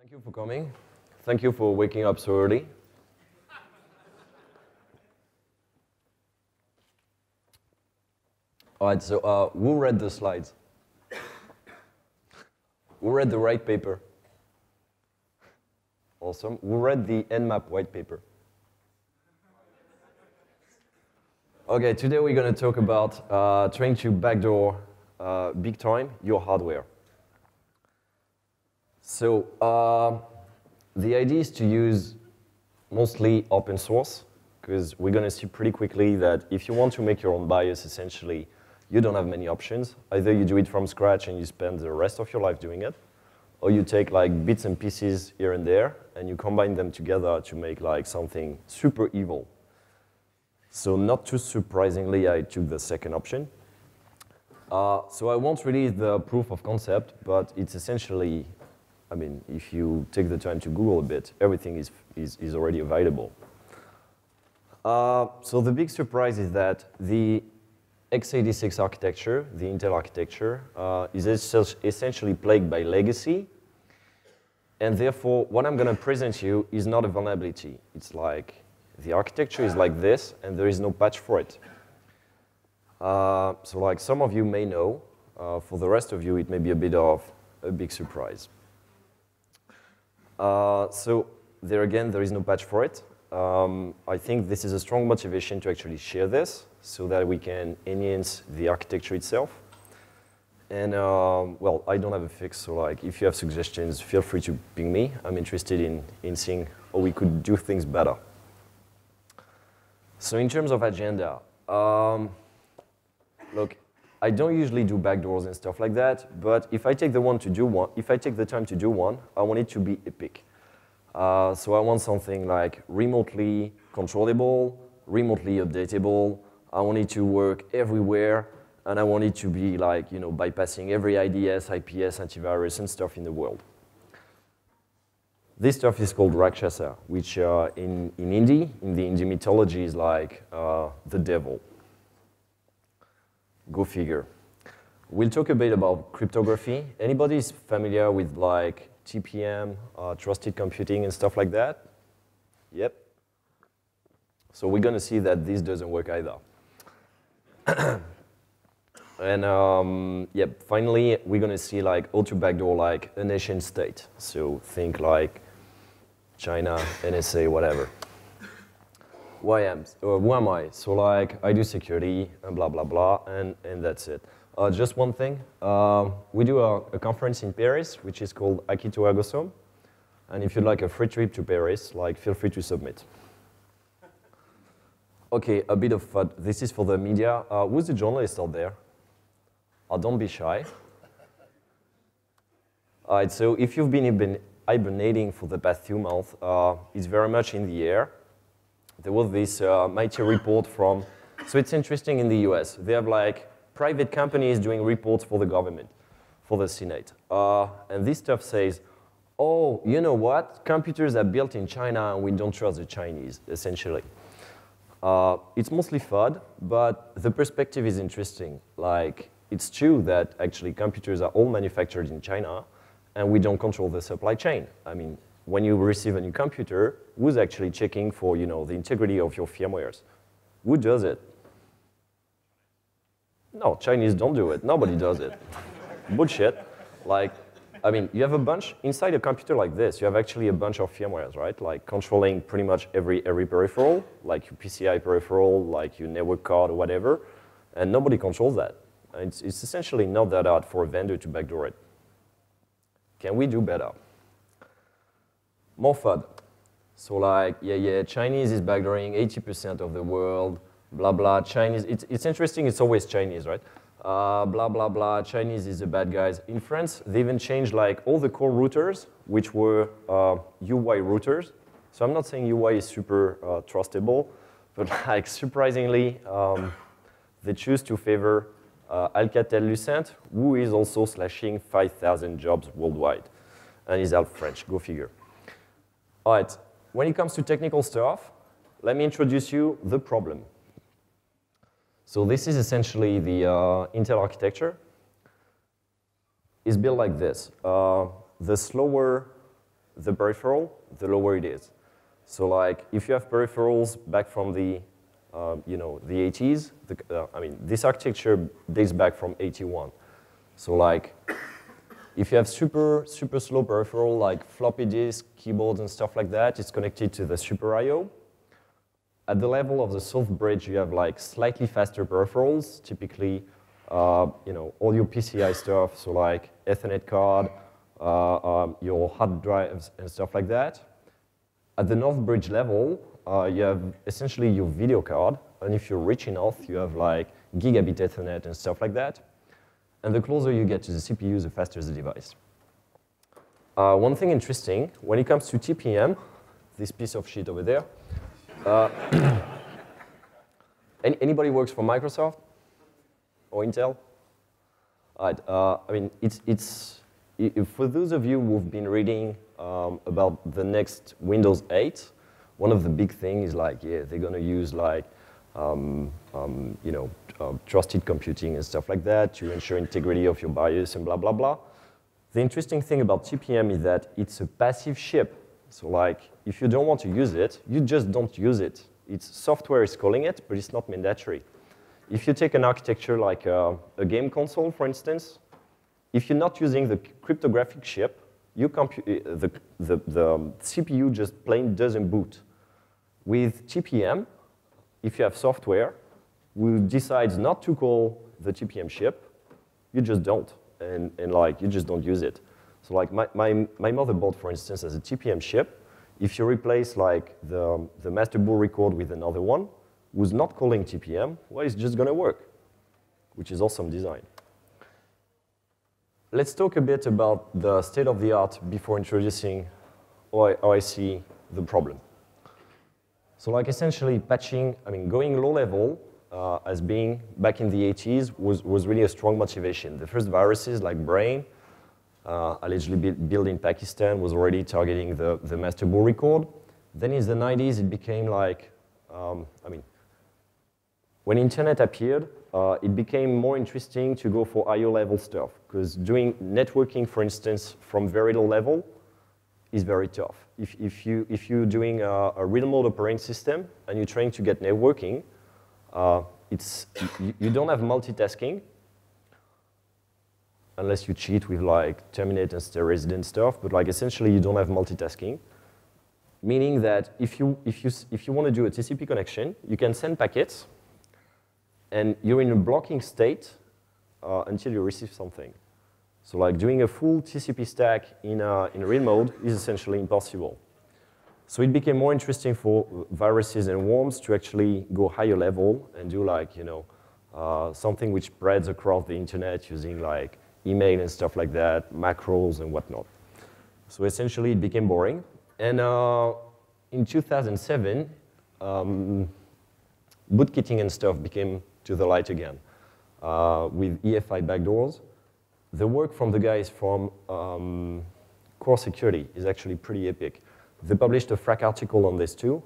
Thank you for coming. Thank you for waking up so early. All right, so who read the slides? Who read the white paper? Awesome. Who read the Nmap white paper? Okay, today we're going to talk about trying to backdoor big time your hardware. So the idea is to use mostly open source, because we're going to see pretty quickly that if you want to make your own BIOS, essentially, you don't have many options. Either you do it from scratch and you spend the rest of your life doing it, or you take like bits and pieces here and there, and you combine them together to make like something super evil. So not too surprisingly, I took the second option. So I won't release the proof of concept, but it's essentially, I mean, if you take the time to Google a bit, everything is already available. So the big surprise is that the x86 architecture, the Intel architecture, is essentially plagued by legacy. And therefore, what I'm going to present you is not a vulnerability. It's like the architecture is like this, and there is no patch for it. So like some of you may know, for the rest of you, it may be a bit of a big surprise. So there again, there is no patch for it. I think this is a strong motivation to actually share this so that we can enhance the architecture itself. And well, I don't have a fix, so like if you have suggestions, feel free to ping me. I'm interested in seeing how we could do things better. So in terms of agenda, look, I don't usually do backdoors and stuff like that, but if I take the time to do one, I want it to be epic. So I want something like remotely controllable, remotely updatable. I want it to work everywhere, and I want it to be like, you know, bypassing every IDS, IPS, antivirus, and stuff in the world. This stuff is called Rakshasa, which in the Indie mythology is like the devil. Go figure. We'll talk a bit about cryptography. Anybody is familiar with like TPM, trusted computing, and stuff like that? Yep. So we're going to see that this doesn't work either. And yep, finally, we're going to see like how to backdoor like a nation state. So think like China, NSA, whatever. Who am I? So like I do security and blah, blah, blah, and that's it. Just one thing, we do a conference in Paris, which is called Akito Agosom. And if you'd like a free trip to Paris, like feel free to submit. Okay, a bit of fun. This is for the media. Who's the journalist out there? Don't be shy. All right, so if you've been hibernating for the past few months, it's very much in the air. There was this mighty report from, so it's interesting in the US. They have like private companies doing reports for the government, for the Senate. And this stuff says, oh, you know what? Computers are built in China and we don't trust the Chinese, essentially. It's mostly FUD, but the perspective is interesting. Like, it's true that actually computers are all manufactured in China and we don't control the supply chain. I mean, when you receive a new computer, who's actually checking for, you know, the integrity of your firmwares? Who does it? No, Chinese don't do it. Nobody does it. Bullshit. Like, I mean, you have a bunch, inside a computer like this, you have actually a bunch of firmwares, right? Like controlling pretty much every peripheral, like your PCI peripheral, like your network card or whatever, and nobody controls that. It's essentially not that hard for a vendor to backdoor it. Can we do better? More FUD. So like, yeah, Chinese is backdooring 80% of the world, blah, blah, Chinese. It's interesting, it's always Chinese, right? Blah, blah, blah, Chinese is the bad guys. In France, they even changed like all the core routers, which were UI routers. So I'm not saying UI is super trustable, but like surprisingly, they choose to favor Alcatel-Lucent, who is also slashing 5,000 jobs worldwide. And is half French, go figure. All right, when it comes to technical stuff, let me introduce you the problem. So this is essentially the Intel architecture. It's built like this. The slower the peripheral, the lower it is. So like, if you have peripherals back from the, the 80s, this architecture dates back from 81. So like, if you have super slow peripheral, like floppy disk, keyboards, and stuff like that, it's connected to the super I/O. At the level of the soft bridge, you have like slightly faster peripherals, typically, all your PCI stuff, so like Ethernet card, your hard drives, and stuff like that. At the north bridge level, you have essentially your video card, and if you're rich enough, you have like gigabit Ethernet and stuff like that. And the closer you get to the CPU, the faster the device. One thing interesting, when it comes to TPM, this piece of shit over there, anybody works for Microsoft or Intel? All right, for those of you who've been reading about the next Windows 8, one of the big things is like, yeah, they're going to use like, trusted computing and stuff like that to ensure integrity of your BIOS and blah, blah, blah. The interesting thing about TPM is that it's a passive ship. So like, if you don't want to use it, you just don't use it. It's software is calling it, but it's not mandatory. If you take an architecture like a game console, for instance, if you're not using the cryptographic chip, the CPU just plain doesn't boot. With TPM, if you have software, who decides not to call the TPM chip, you just don't, and like you just don't use it. So like my motherboard, for instance, has a TPM chip. If you replace like the master board record with another one, who's not calling TPM, well, it's just going to work, which is awesome design. Let's talk a bit about the state of the art before introducing how I see the problem. So like essentially patching, going low level as being back in the 80s was really a strong motivation. The first viruses like Brain, allegedly built in Pakistan, was already targeting the master board record. Then in the 90s, it became like, when internet appeared, it became more interesting to go for IO level stuff, because doing networking, for instance, from very low level is very tough. If you're doing a real-mode operating system and you're trying to get networking, you don't have multitasking, unless you cheat with like terminate and stay resident stuff, but like essentially you don't have multitasking, meaning that if you want to do a TCP connection, you can send packets, and you're in a blocking state until you receive something. So like doing a full TCP stack in real mode is essentially impossible. So it became more interesting for viruses and worms to actually go higher level and do like, something which spreads across the internet using like email and stuff like that, macros and whatnot. So essentially it became boring. And in 2007, bootkitting and stuff became to the light again with EFI backdoors. The work from the guys from Core Security is actually pretty epic. They published a FRAC article on this too.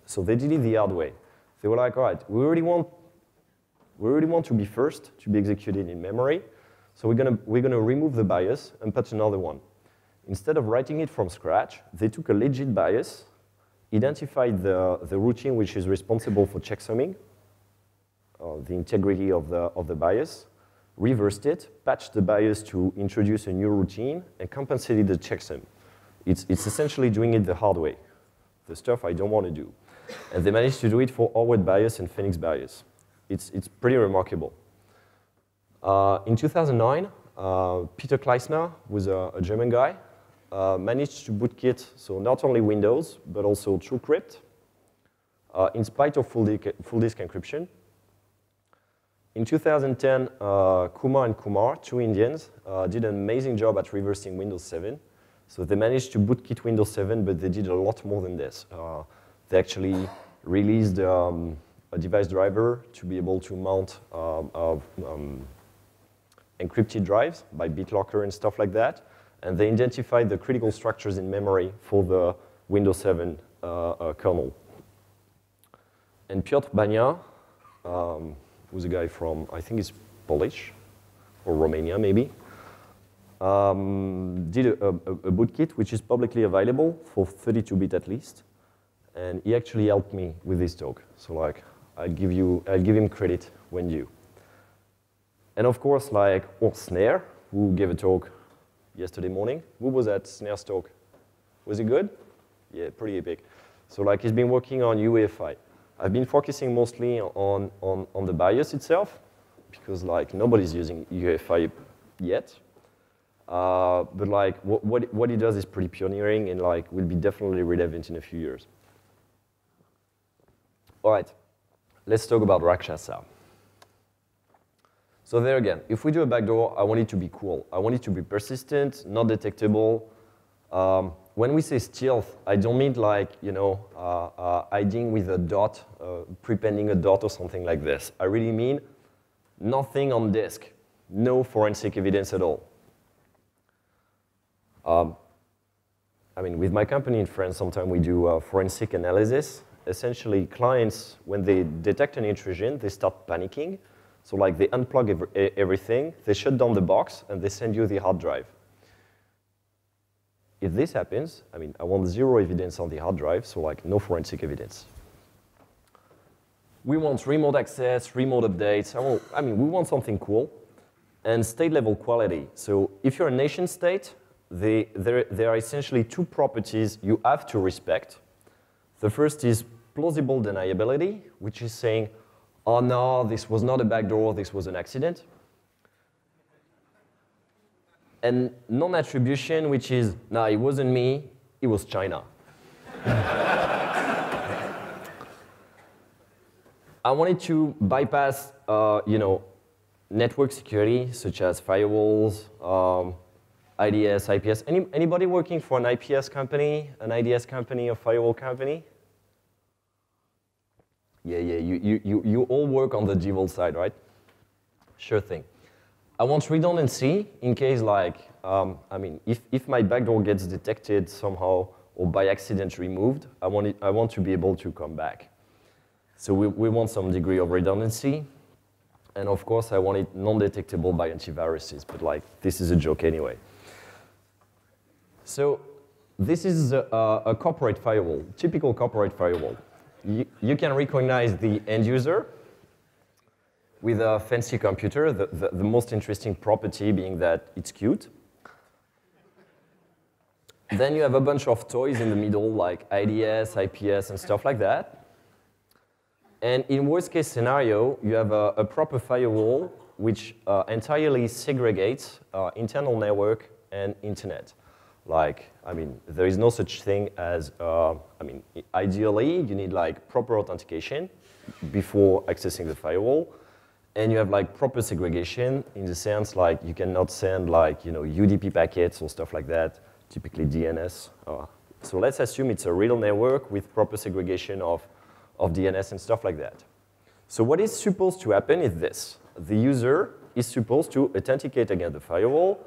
So they did it the hard way. They were like, all right, we really want to be first to be executed in memory. So we're gonna remove the BIOS and patch another one. Instead of writing it from scratch, they took a legit BIOS, identified the routine which is responsible for checksumming, the integrity of the BIOS, reversed it, patched the BIOS to introduce a new routine, and compensated the checksum. It's essentially doing it the hard way, the stuff I don't want to do. And they managed to do it for Harvard BIOS and Phoenix BIOS. It's pretty remarkable. In 2009, Peter Kleissner, who's a German guy, managed to bootkit, so not only Windows, but also TrueCrypt, in spite of full disk encryption. In 2010, Kumar and Kumar, two Indians, did an amazing job at reversing Windows 7. So they managed to bootkit Windows 7, but they did a lot more than this. They actually released a device driver to be able to mount encrypted drives by BitLocker and stuff like that. And they identified the critical structures in memory for the Windows 7 kernel. And Piotr Bania, who's a guy from, I think he's Polish, or Romania maybe, did a bootkit which is publicly available for 32-bit at least, and he actually helped me with this talk. So like, I'll give him credit when due. And of course, like, or Snare, who gave a talk yesterday morning. Who was at Snare's talk? Was it good? Yeah, pretty epic. So like, he's been working on UEFI. I've been focusing mostly on the BIOS itself, because like, nobody's using UEFI yet. But like, what he does is pretty pioneering and like, will be definitely relevant in a few years. All right, let's talk about Rakshasa. So there again, if we do a backdoor, I want it to be cool. I want it to be persistent, not detectable. When we say stealth, I don't mean like, you know, hiding with a dot, prepending a dot or something like this. I really mean nothing on disk, no forensic evidence at all. I mean, with my company in France, sometimes we do forensic analysis. Essentially, clients, when they detect an intrusion, they start panicking. So like they unplug everything, they shut down the box, and they send you the hard drive. If this happens, I mean, I want zero evidence on the hard drive, so like no forensic evidence. We want remote access, remote updates. I mean, we want something cool. And state-level quality. So if you're a nation state, there are essentially two properties you have to respect. The first is plausible deniability, which is saying, oh no, this was not a backdoor, this was an accident. And non-attribution, which is, no, it wasn't me, it was China. I wanted to bypass, you know, network security, such as firewalls, IDS, IPS. Anybody working for an IPS company, an IDS company, a firewall company? Yeah, you all work on the G-Vault side, right? Sure thing. I want redundancy in case, like, I mean, if my backdoor gets detected somehow or by accident removed, I want to be able to come back. So we want some degree of redundancy. And of course, I want it non-detectable by antiviruses, but like, this is a joke anyway. So this is a corporate firewall, typical corporate firewall. You can recognize the end user with a fancy computer, the most interesting property being that it's cute. Then you have a bunch of toys in the middle, like IDS, IPS, and stuff like that. And in worst case scenario, you have a proper firewall which entirely segregates internal network and internet. Like, I mean, there is no such thing as, I mean, ideally, you need like proper authentication before accessing the firewall. And you have like proper segregation in the sense like you cannot send like, you know, UDP packets or stuff like that, typically DNS. So let's assume it's a real network with proper segregation of DNS and stuff like that. So what is supposed to happen is this. The user is supposed to authenticate against the firewall,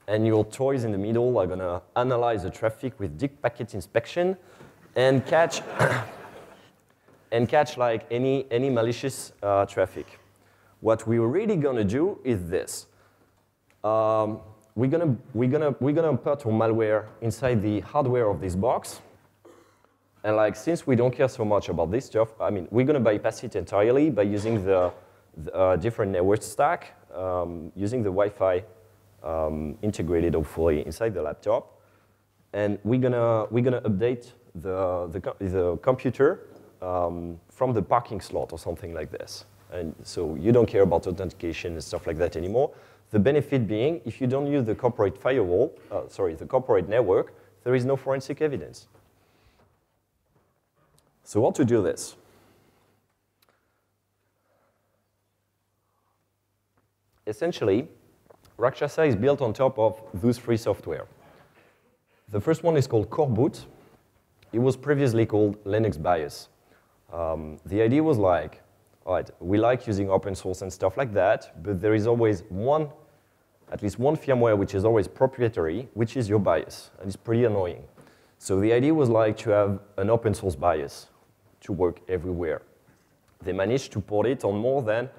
and your toys in the middle are going to analyze the traffic with deep packet inspection and catch like any malicious traffic. What we're really going to do is this. We're gonna put our malware inside the hardware of this box. And like, since we don't care so much about this stuff, I mean, we're going to bypass it entirely by using the different network stack, using the Wi-Fi integrated, hopefully, inside the laptop. And we're gonna update the computer from the parking slot or something like this. And so you don't care about authentication and stuff like that anymore. The benefit being, if you don't use the corporate firewall, the corporate network, there is no forensic evidence. So how to do this? Essentially, Rakshasa is built on top of those three software. The first one is called Core Boot. It was previously called Linux BIOS. The idea was like, all right, we like using open source and stuff like that, but there is always at least one firmware which is always proprietary, which is your BIOS, and it's pretty annoying. So the idea was like to have an open source BIOS to work everywhere. They managed to port it on more than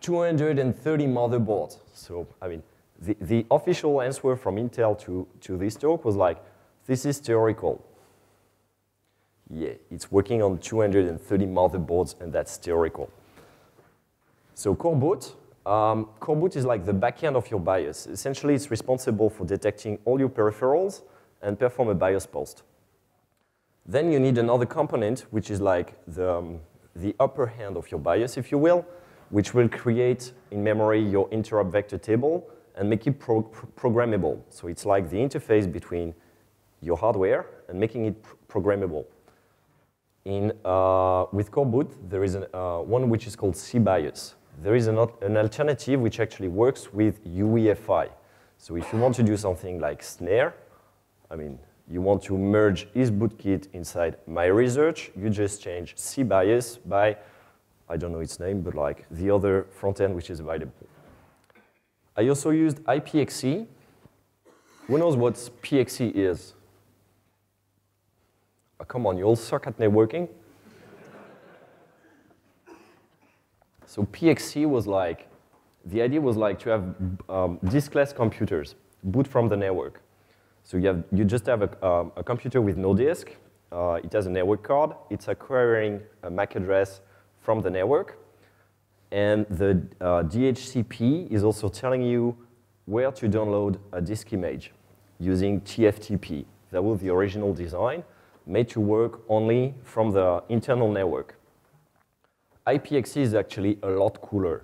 230 motherboards. So, I mean, The official answer from Intel to this talk was like, this is theoretical. Yeah, it's working on 230 motherboards, and that's theoretical. So core boot is like the backend of your BIOS. Essentially, it's responsible for detecting all your peripherals and perform a BIOS post. Then you need another component, which is like the upper hand of your BIOS, if you will, which will create in memory your interrupt vector table and make it programmable. So it's like the interface between your hardware and making it programmable. With core boot, there is one which is called cBIOS. There is an alternative which actually works with UEFI. So if you want to do something like snare, I mean, you want to merge his bootkit inside my research, you just change cBIOS by, I don't know its name, but like the other front end which is available. I also used IPXE. Who knows what PXE is? Oh, come on, you all suck at networking. So PXE was like, the idea was like to have diskless computers, boot from the network. So you just have a computer with no disk. It has a network card. It's acquiring a MAC address from the network. And the DHCP is also telling you where to download a disk image using TFTP. That was the original design, made to work only from the internal network. IPXE is actually a lot cooler.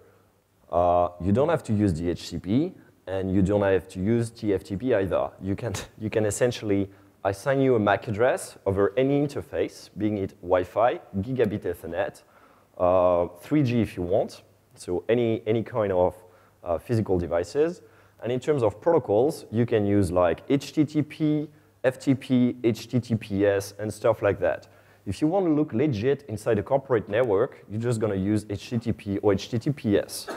You don't have to use DHCP, and you don't have to use TFTP either. You can essentially assign you a MAC address over any interface, being it Wi-Fi, gigabit Ethernet, 3G if you want, so any kind of physical devices. And in terms of protocols, you can use like HTTP, FTP, HTTPS, and stuff like that. If you want to look legit inside a corporate network, you're just going to use HTTP or HTTPS.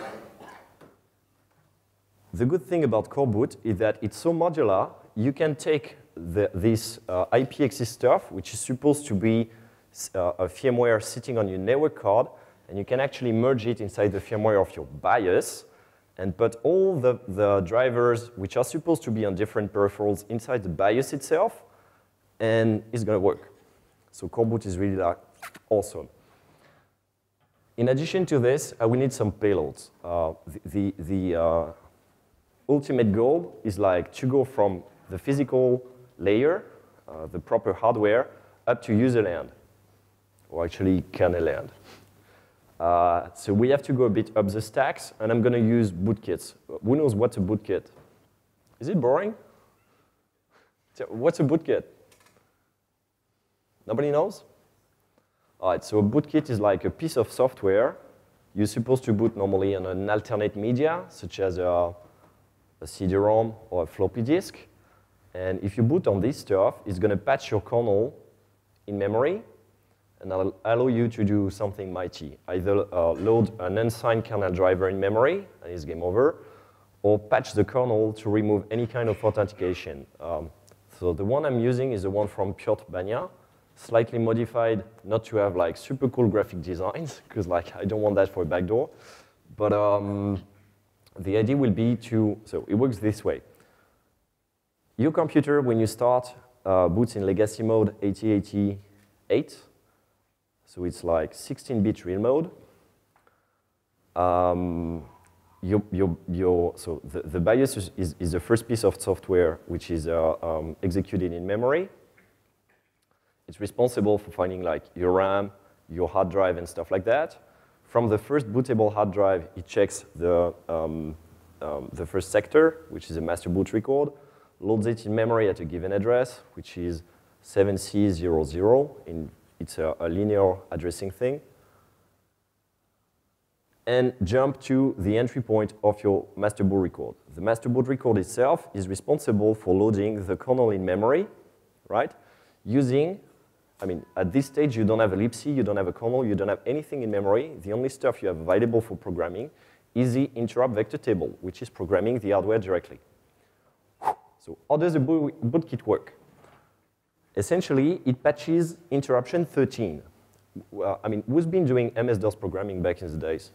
The good thing about core boot is that it's so modular, you can take this IPXE stuff, which is supposed to be a firmware sitting on your network card, and you can actually merge it inside the firmware of your BIOS and put all the drivers, which are supposed to be on different peripherals, inside the BIOS itself, and it's going to work. So core boot is really like awesome. In addition to this, we need some payloads. The ultimate goal is like to go from the physical layer, the proper hardware, up to user land, or actually kernel land. So we have to go a bit up the stacks, and I'm going to use bootkits. Who knows what's a bootkit? Is it boring? What's a bootkit? Nobody knows? All right, so a bootkit is like a piece of software you're supposed to boot normally on an alternate media, such as a CD-ROM or a floppy disk. And if you boot on this stuff, it's going to patch your kernel in memory and allow you to do something mighty. Either load an unsigned kernel driver in memory, and it's game over, or patch the kernel to remove any kind of authentication. So the one I'm using is the one from Piotr Bania, slightly modified, not to have like super cool graphic designs, because like I don't want that for a backdoor. But the idea will be so it works this way. Your computer, when you start, boots in legacy mode 8088. So it's like 16-bit real mode. So the BIOS is the first piece of software which is executed in memory. It's responsible for finding like your RAM, your hard drive, and stuff like that. From the first bootable hard drive, it checks the first sector, which is a master boot record, loads it in memory at a given address, which is 7C00. It's a linear addressing thing. And jump to the entry point of your master boot record. The master boot record itself is responsible for loading the kernel in memory, right? At this stage, you don't have a libc, you don't have a kernel, you don't have anything in memory. The only stuff you have available for programming is the interrupt vector table, which is programming the hardware directly. So how does a bootkit work? Essentially, it patches interruption 13. Who's been doing MS-DOS programming back in the days?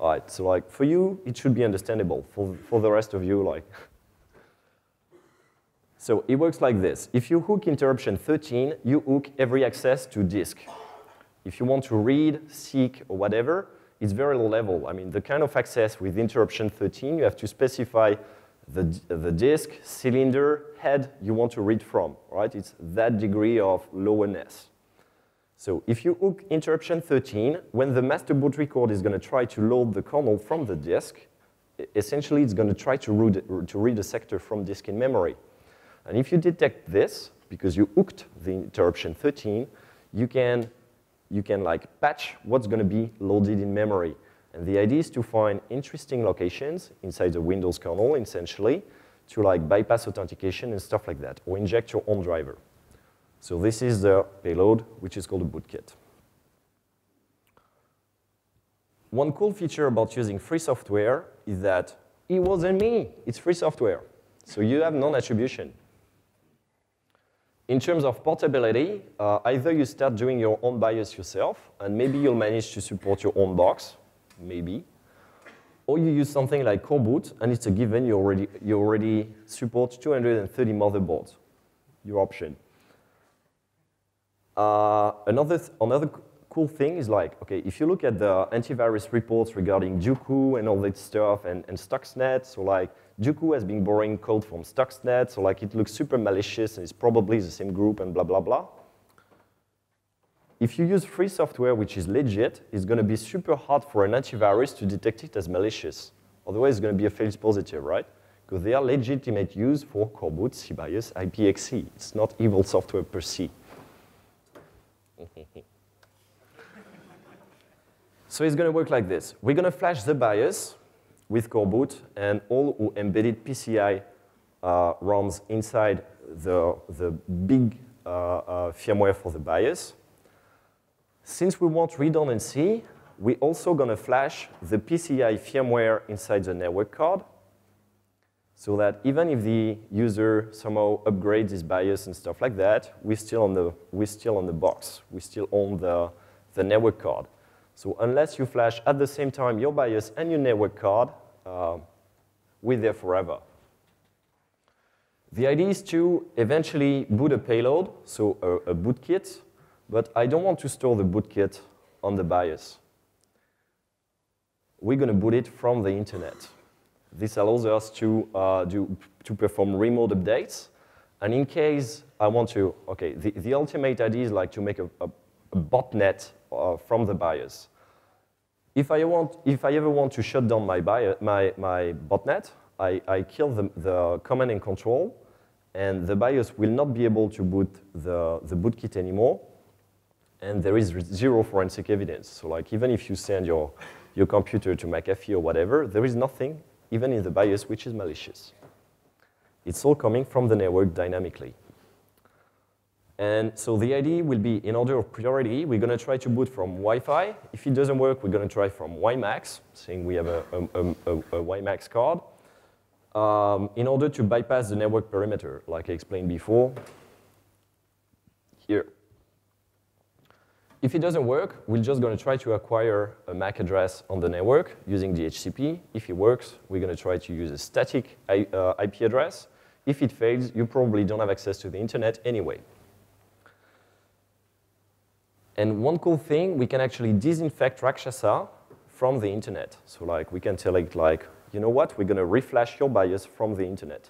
All right, so like for you, it should be understandable. For the rest of you, like. So it works like this. If you hook interruption 13, you hook every access to disk. If you want to read, seek, or whatever, it's very low level. I mean, the kind of access with interruption 13, you have to specify the disk, cylinder, head you want to read from, right? It's that degree of lowness. So if you hook interruption 13, when the master boot record is going to try to load the kernel from the disk, essentially it's going to try to read a sector from disk in memory. And if you detect this, because you hooked the interruption 13, you can like patch what's going to be loaded in memory. And the idea is to find interesting locations inside the Windows kernel, essentially, to like bypass authentication and stuff like that, or inject your own driver. So this is the payload, which is called a bootkit. One cool feature about using free software is that it wasn't me, it's free software. So you have non-attribution. In terms of portability, either you start doing your own BIOS yourself, and maybe you'll manage to support your own box, maybe. Or you use something like Core Boot, and it's a given, you already support 230 motherboards, your option. Another cool thing is like, okay, if you look at the antivirus reports regarding Juku and all that stuff and Stuxnet, so like Juku has been borrowing code from Stuxnet, so like it looks super malicious and it's probably the same group and blah, blah, blah. If you use free software, which is legit, it's going to be super hard for an antivirus to detect it as malicious. Otherwise, it's going to be a false positive, right? Because they are legitimate use for Core Boot, CBIOS, IPXE. It's not evil software per se. So it's going to work like this. We're going to flash the BIOS with Core Boot and all embedded PCI ROMs inside the big firmware for the BIOS. Since we want redundancy, we're also going to flash the PCI firmware inside the network card so that even if the user somehow upgrades his BIOS and stuff like that, we're still on the box. We still own the network card. So unless you flash at the same time your BIOS and your network card, we're there forever. The idea is to eventually boot a payload, so a bootkit, but I don't want to store the bootkit on the BIOS. We're going to boot it from the internet. This allows us to perform remote updates. And in case I want to, okay, the ultimate idea is like to make a botnet from the BIOS. If I ever want to shut down my botnet, I kill the command and control, and the BIOS will not be able to boot the bootkit anymore, and there is zero forensic evidence. So like even if you send your computer to McAfee or whatever, there is nothing, even in the BIOS, which is malicious. It's all coming from the network dynamically. And so the idea will be, in order of priority, we're going to try to boot from Wi-Fi. If it doesn't work, we're going to try from WiMAX, saying we have a WiMAX card, in order to bypass the network perimeter, like I explained before, here. If it doesn't work, we're just going to try to acquire a MAC address on the network using DHCP. If it works, we're going to try to use a static IP address. If it fails, you probably don't have access to the internet anyway. And one cool thing, we can actually disinfect Rakshasa from the internet. So like we can tell it like, you know what, we're going to reflash your BIOS from the internet.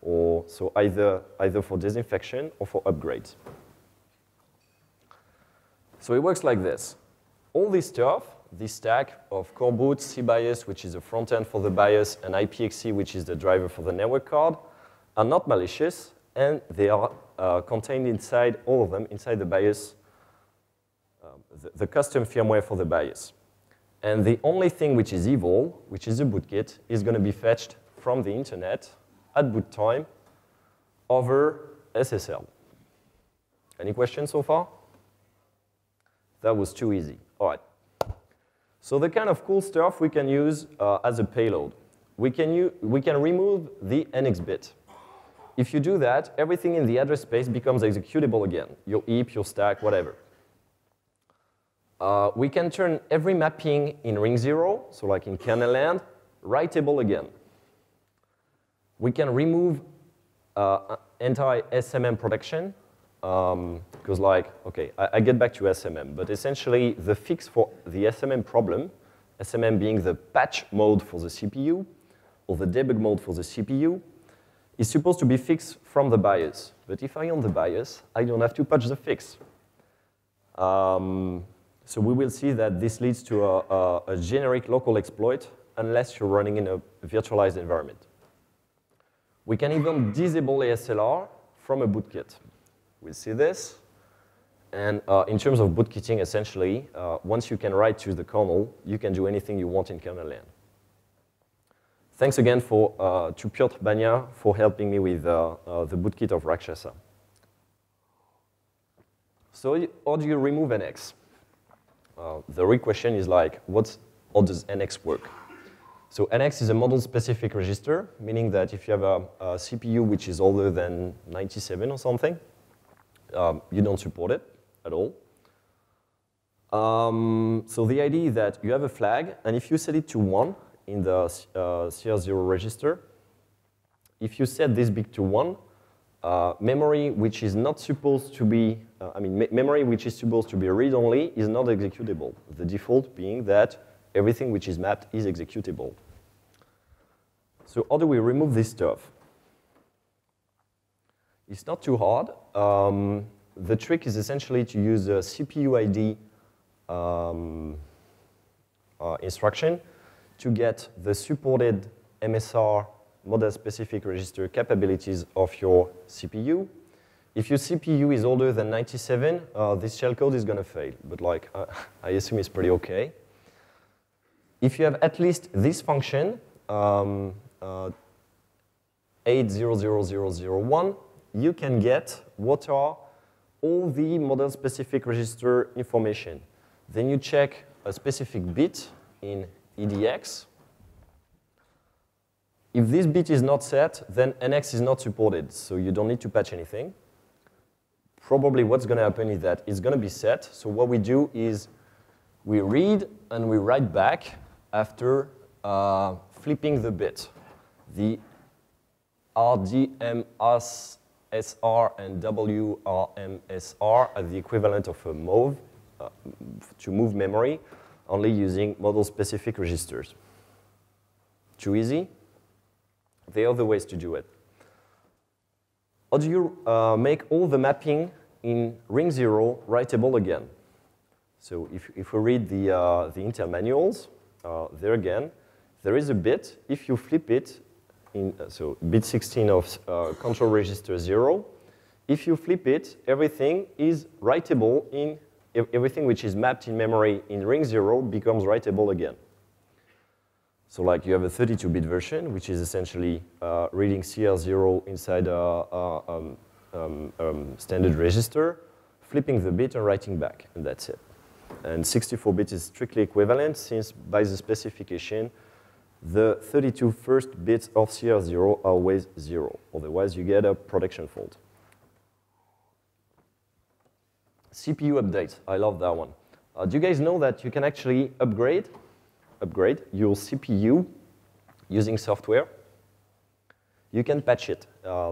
Or so either for disinfection or for upgrades. So it works like this. All this stuff, this stack of Core Boot, CBIOS, which is the front end for the BIOS, and IPXE, which is the driver for the network card, are not malicious, and they are contained inside, all of them, inside the BIOS, the custom firmware for the BIOS. And the only thing which is evil, which is the bootkit, is going to be fetched from the internet at boot time over SSL. Any questions so far? That was too easy. All right. So the kind of cool stuff we can use as a payload. We can remove the NX bit. If you do that, everything in the address space becomes executable again. Your heap, your stack, whatever. We can turn every mapping in ring 0, so like in kernel land, writable again. We can remove anti-SMM protection, because like, okay, I get back to SMM, but essentially the fix for the SMM problem, SMM being the patch mode for the CPU, or the debug mode for the CPU, is supposed to be fixed from the BIOS. But if I own the BIOS, I don't have to patch the fix. So we will see that this leads to a generic local exploit unless you're running in a virtualized environment. We can even disable ASLR from a bootkit. We'll see this. And in terms of bootkitting, essentially, once you can write to the kernel, you can do anything you want in kernel land. Thanks again to Piotr Bania for helping me with the bootkit of Rakshasa. So how do you remove NX? The real question is like, how does NX work? So NX is a model-specific register, meaning that if you have a CPU which is older than 97 or something, you don't support it at all. So the idea is that you have a flag, and if you set it to 1 in the CR0 register, if you set this bit to 1, memory which is not supposed to be, memory which is supposed to be read-only is not executable. The default being that everything which is mapped is executable. So how do we remove this stuff? It's not too hard. The trick is essentially to use a CPU ID instruction to get the supported MSR model-specific register capabilities of your CPU. If your CPU is older than 97, this shellcode is going to fail. But like, I assume it's pretty OK. If you have at least this function, 800001, you can get what are all the model-specific register information. Then you check a specific bit in EDX. If this bit is not set, then NX is not supported, so you don't need to patch anything. Probably what's going to happen is that it's going to be set. So what we do is we read and we write back after flipping the bit. The RDMSR and WRMSR are the equivalent of a move to move memory, only using model-specific registers. Too easy? There are other ways to do it. How do you make all the mapping in ring 0 writable again? So if we read the Intel manuals, there again, there is a bit. If you flip it, so bit 16 of control register 0, if you flip it, everything is writable in, everything which is mapped in memory in ring 0 becomes writable again. So like you have a 32-bit version, which is essentially reading CR0 inside a standard register, flipping the bit and writing back, and that's it. And 64-bit is strictly equivalent, since by the specification, the 32 first bits of CR0 are always 0. Otherwise, you get a protection fault. CPU update, I love that one. Do you guys know that you can actually upgrade your CPU using software? You can patch it.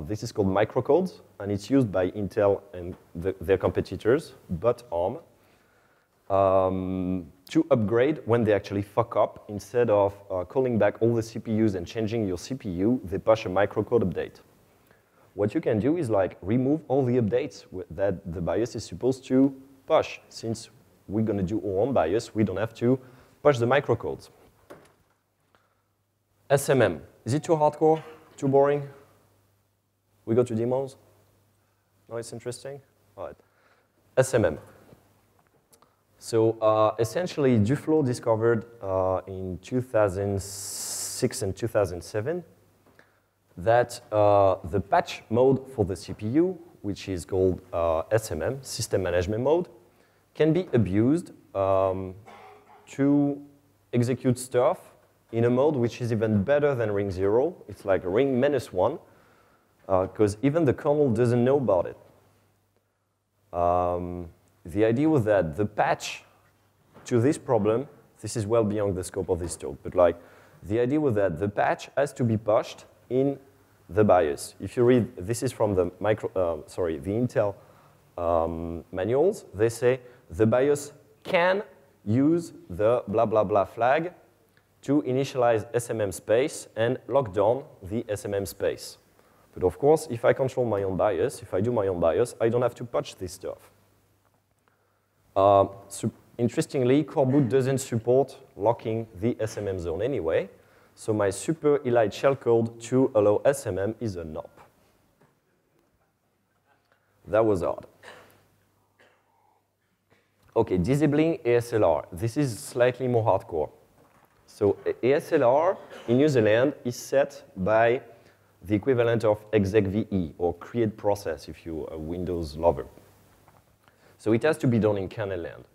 This is called microcodes, and it's used by Intel and their competitors, but ARM, to upgrade when they actually fuck up. Instead of calling back all the CPUs and changing your CPU, they push a microcode update. What you can do is like remove all the updates that the BIOS is supposed to push. Since we're going to do our own BIOS, we don't have to push the microcodes. SMM, is it too hardcore? Too boring? We go to demos? No, it's interesting? All right. SMM. So essentially, Duflo discovered in 2006 and 2007 that the patch mode for the CPU, which is called SMM, System Management Mode, can be abused to execute stuff in a mode which is even better than ring 0. It's like ring -1, because even the kernel doesn't know about it. The idea was that the patch to this problem, this is well beyond the scope of this talk, but like the idea was that the patch has to be pushed in the BIOS. If you read, this is from the Intel manuals, they say the BIOS can use the blah, blah, blah flag to initialize SMM space and lock down the SMM space. But of course, if I control my own BIOS, if I do my own BIOS, I don't have to patch this stuff. Interestingly, core boot doesn't support locking the SMM zone anyway, so my super elite shellcode to allow SMM is a NOP. That was hard. Okay, disabling ASLR. This is slightly more hardcore. So ASLR in New Zealand is set by the equivalent of execve, or create process if you're a Windows lover. So it has to be done in kernel land.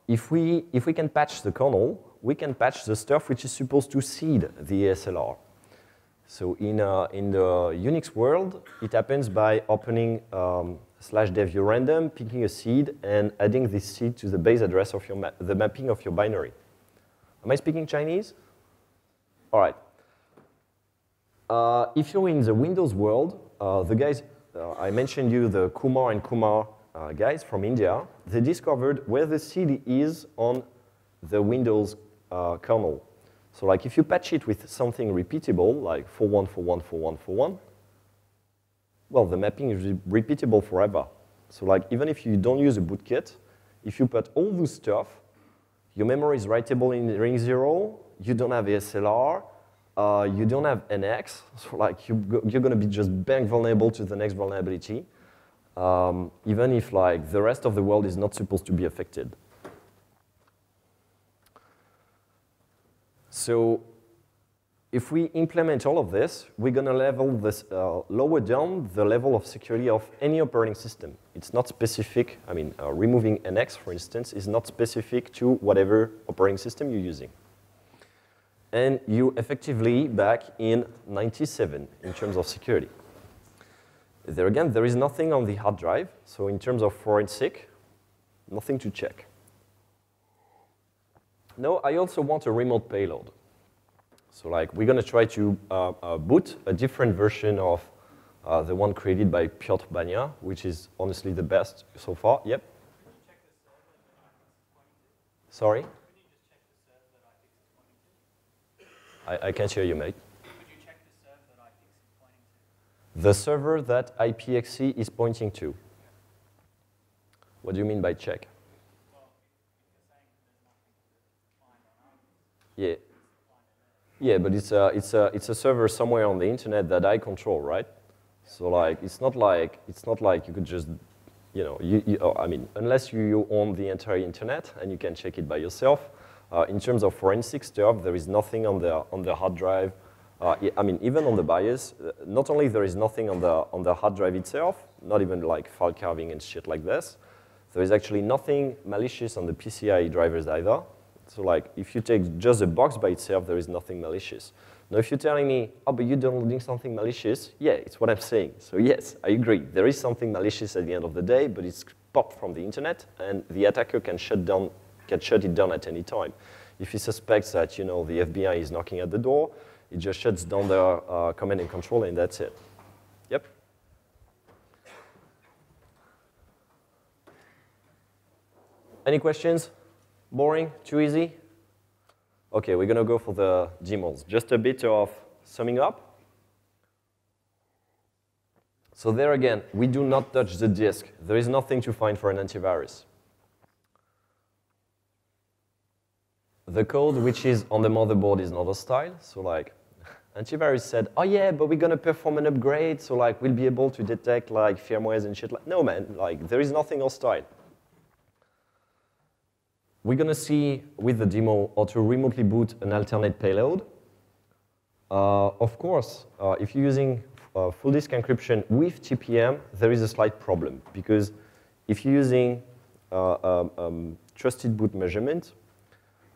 If we can patch the kernel, we can patch the stuff which is supposed to seed the ASLR. So in the Unix world, it happens by opening /dev random, picking a seed, and adding this seed to the base address of your the mapping of your binary. Am I speaking Chinese? All right. If you're in the Windows world, the guys, I mentioned you the Kumar and Kumar guys from India, they discovered where the seed is on the Windows kernel. So like if you patch it with something repeatable, like 41414141, well, the mapping is repeatable forever. So like even if you don't use a bootkit, if you put all this stuff, your memory is writable in ring 0, you don't have ASLR, you don't have NX, so like you're going to be just bang vulnerable to the next vulnerability, even if like the rest of the world is not supposed to be affected. So if we implement all of this, we're going to level this, lower down the level of security of any operating system. It's not specific. I mean, removing NX, for instance, is not specific to whatever operating system you're using. And you effectively back in 97 in terms of security. There again, there is nothing on the hard drive. So in terms of forensic, nothing to check. No, I also want a remote payload. So like we're going to try to boot a different version of the one created by Piotr Bania, which is honestly the best so far. Yep. Sorry? I can't hear you, mate. Could you check the server that IPXC is pointing to? The server that IPXC is pointing to. What do you mean by check? Well, you're saying there's nothing to find on ours. Yeah, but it's a server somewhere on the internet that I control, right? So like it's not like you could just, you know, I mean, unless you own the entire internet and you can check it by yourself. In terms of forensic stuff, there is nothing on the hard drive. I mean, even on the BIOS, not only there is nothing on the hard drive itself, not even like file carving and shit like this. There is actually nothing malicious on the PCI drivers either. So like, if you take just the box by itself, there is nothing malicious. Now, if you're telling me, oh, but you're downloading something malicious, yeah, it's what I'm saying. So yes, I agree. There is something malicious at the end of the day, but it's popped from the internet, and the attacker can shut it down at any time. If he suspects that, you know, the FBI is knocking at the door, it just shuts down the command and control, and that's it. Yep. Any questions? Boring? Too easy? Okay, we're going to go for the demos. Just a bit of summing up. So there again, we do not touch the disk. There is nothing to find for an antivirus. The code which is on the motherboard is not hostile. So like, antivirus said, oh yeah, but we're going to perform an upgrade, so like we'll be able to detect like firmwares and shit. Like, no, man, like there is nothing hostile. We're going to see with the demo how to remotely boot an alternate payload. Of course, if you're using full disk encryption with TPM, there is a slight problem, because if you're using trusted boot measurement,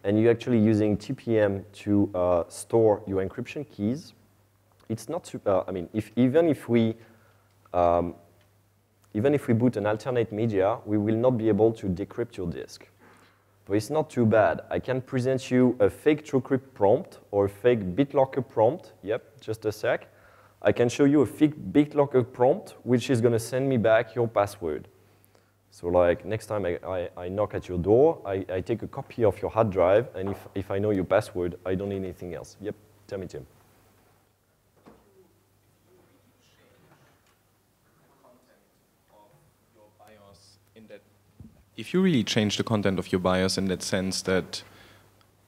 and you're actually using TPM to store your encryption keys, it's not super. I mean, even if we boot an alternate media, we will not be able to decrypt your disk. but it's not too bad. I can present you a fake TrueCrypt prompt or a fake BitLocker prompt. Yep, just a sec. I can show you a fake BitLocker prompt, which is going to send me back your password. So like next time I knock at your door, I take a copy of your hard drive, and if I know your password, I don't need anything else. Yep, tell me, Tim. If you really change the content of your BIOS in that sense that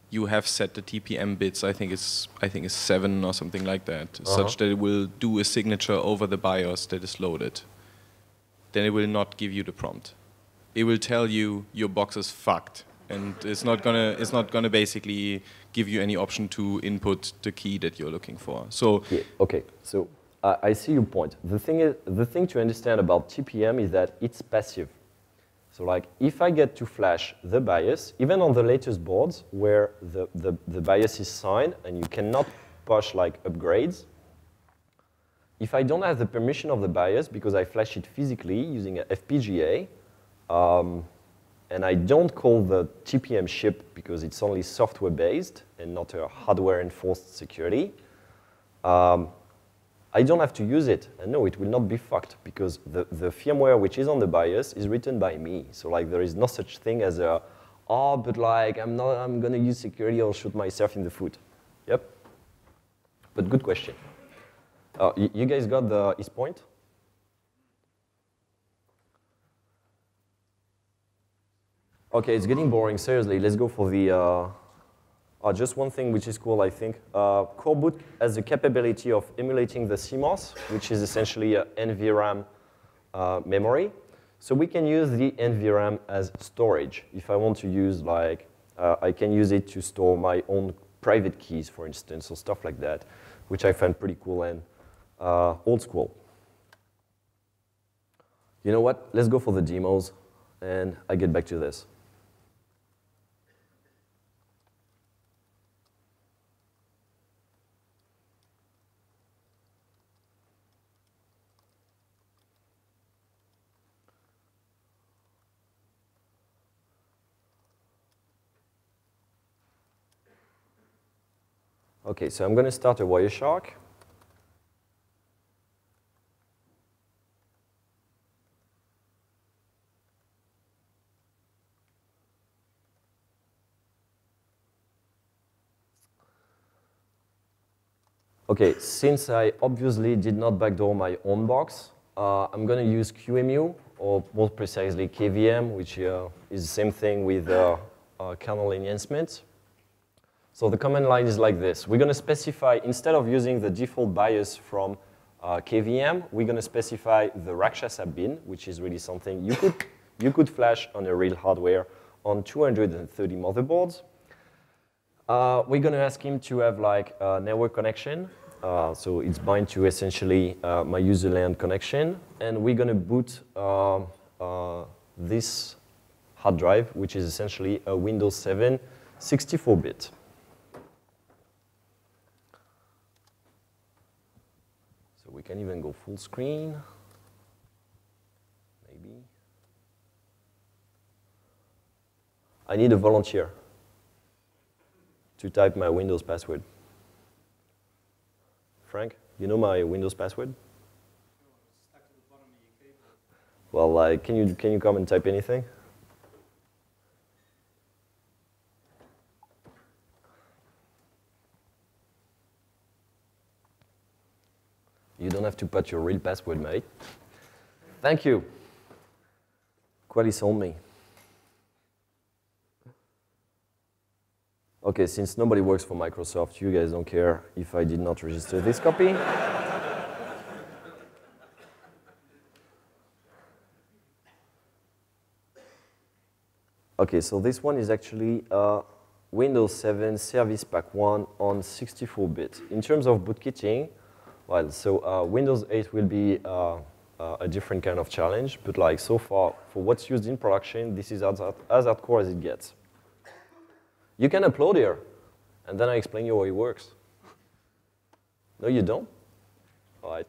you have set the TPM bits, I think it's 7 or something like that, such that it will do a signature over the BIOS that is loaded, then it will not give you the prompt. It will tell you your box is fucked, and it's not gonna basically give you any option to input the key that you're looking for. So yeah, okay, so I see your point. The thing to understand about TPM is that it's passive. So like if I get to flash the BIOS, even on the latest boards where the BIOS is signed and you cannot push like upgrades, if I don't have the permission of the BIOS because I flash it physically using a FPGA, and I don't call the TPM ship because it's only software-based and not a hardware-enforced security, I don't have to use it. And no, it will not be fucked because the firmware which is on the BIOS is written by me. So like there is no such thing as a, oh, but like I'm gonna use security, I'll shoot myself in the foot. Yep. But good question. You guys got his point? Okay, it's getting boring, seriously. Let's go for the, just one thing which is cool, I think. Coreboot has the capability of emulating the CMOS, which is essentially an NVRAM memory. So we can use the NVRAM as storage. If I want to use, like, I can use it to store my own private keys, for instance, or stuff like that, which I find pretty cool and old school. You know what? Let's go for the demos, and I get back to this. Okay, so I'm going to start a Wireshark. Okay, since I obviously did not backdoor my own box, I'm going to use QEMU, or more precisely KVM, which is the same thing with kernel enhancement. So the command line is like this. We're going to specify, instead of using the default BIOS from KVM, we're going to specify the Rakshasa bin, which is really something you could flash on a real hardware on 230 motherboards. We're going to ask him to have like a network connection. So it's bound to essentially my user LAN connection. And we're going to boot this hard drive, which is essentially a Windows 7 64-bit. We can even go full screen, maybe. I need a volunteer to type my Windows password. Frank, you know my Windows password? Stuck to the bottom of your keyboard. Well, like, can you come and type anything? You don't have to put your real password, mate. Thank you. Quali sold me. Okay, since nobody works for Microsoft, you guys don't care if I did not register this copy. Okay, so this one is actually Windows 7 Service Pack 1 on 64-bit. In terms of bootkitting, well, so Windows 8 will be a different kind of challenge, but like so far, for what's used in production, this is as hardcore as it gets. You can upload here, and then I explain you how it works. No, you don't? All right.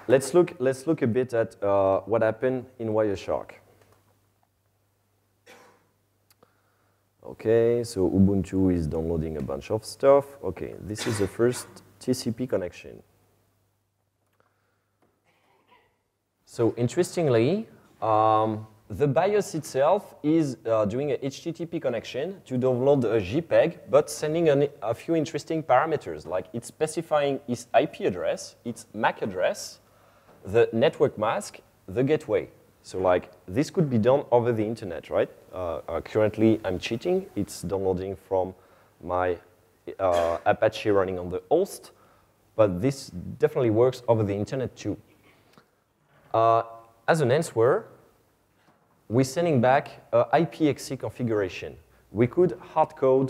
let's look a bit at what happened in Wireshark. Okay, so Ubuntu is downloading a bunch of stuff. Okay, this is the first TCP connection. So interestingly, the BIOS itself is doing a HTTP connection to download a JPEG, but sending a few interesting parameters, like it's specifying its IP address, its MAC address, the network mask, the gateway. So like this could be done over the internet, right? Currently, I'm cheating. It's downloading from my Apache running on the host, but this definitely works over the internet too. As an answer, we're sending back IPXE configuration. We could hard code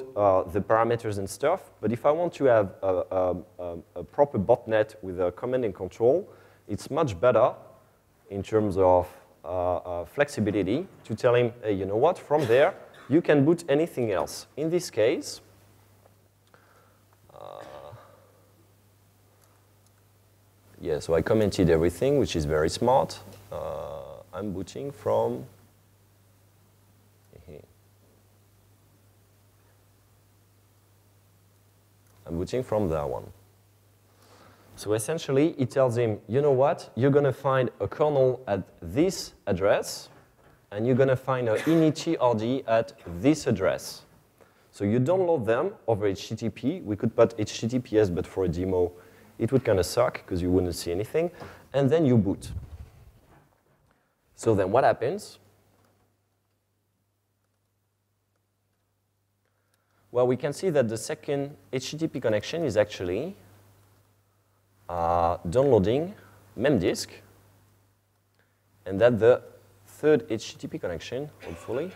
the parameters and stuff, but if I want to have a proper botnet with a command and control, it's much better in terms of flexibility to tell him, hey, you know what, from there, you can boot anything else. In this case, yeah, so I commented everything, which is very smart. I'm booting from, that one. So essentially, it tells him, you know what, you're going to find a kernel at this address, and you're going to find an initRD at this address. So you download them over HTTP. We could put HTTPS, but for a demo, it would kind of suck because you wouldn't see anything. And then you boot. So then what happens? Well, we can see that the second HTTP connection is actually downloading memdisk, and that the third HTTP connection, hopefully,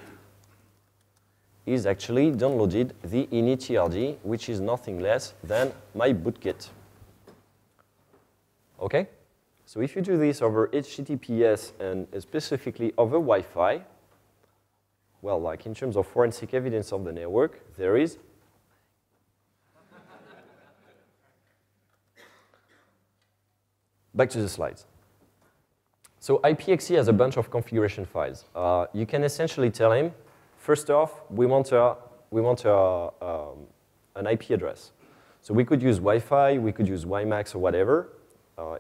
is actually downloaded the initRD, which is nothing less than my bootkit. Okay? So if you do this over HTTPS and specifically over Wi-Fi, well, like in terms of forensic evidence of the network, there is. Back to the slides. So IPXE has a bunch of configuration files. You can essentially tell him, first off, we want an IP address. So we could use Wi-Fi, we could use WiMAX or whatever.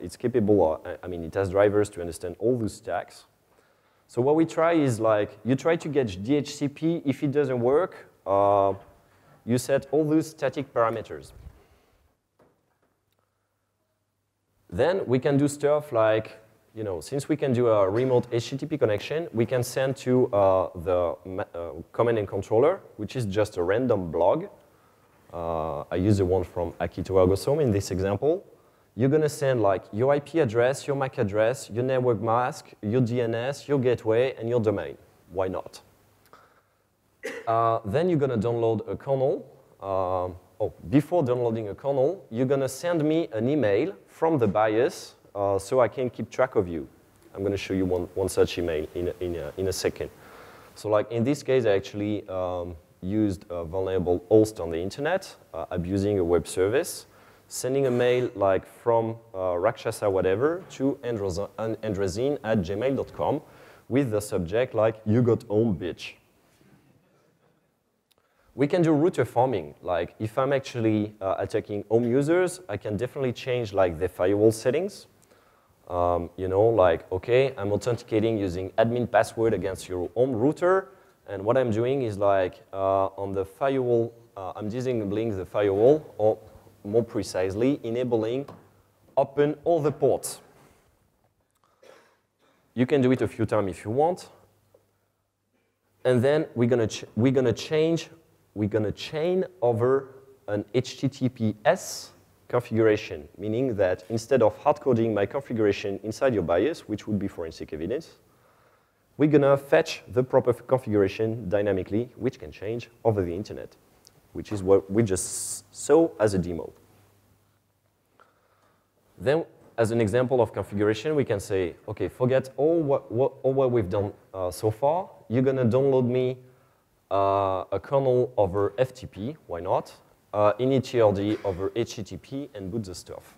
It's capable, I mean, it has drivers to understand all those stacks. So what we try is like, you try to get DHCP. If it doesn't work, you set all those static parameters. Then we can do stuff like, you know, since we can do a remote HTTP connection, we can send to the command and controller, which is just a random blog. I use the one from Akito Agosom in this example. You're going to send like your IP address, your MAC address, your network mask, your DNS, your gateway, and your domain. Why not? Then you're going to download a kernel. Before downloading a kernel, you're going to send me an email from the BIOS so I can keep track of you. I'm going to show you one such email in a second. So like in this case, I actually used a vulnerable host on the internet, abusing a web service, sending a mail like from Rakshasa whatever to andrezin@gmail.com with the subject like, you got home, bitch. We can do router farming. Like if I'm actually attacking home users, I can definitely change like the firewall settings. You know, like, okay, I'm authenticating using admin password against your home router. And what I'm doing is like on the firewall, I'm disabling the firewall, or more precisely, enabling open all the ports. You can do it a few times if you want. And then we're gonna chain over an HTTPS configuration, meaning that instead of hard coding my configuration inside your BIOS, which would be forensic evidence, we're gonna fetch the proper configuration dynamically, which can change over the internet, which is what we just saw as a demo. Then, as an example of configuration, we can say, okay, forget all what we've done so far. You're gonna download me a kernel over FTP, why not? initRD over HTTP and boot the stuff.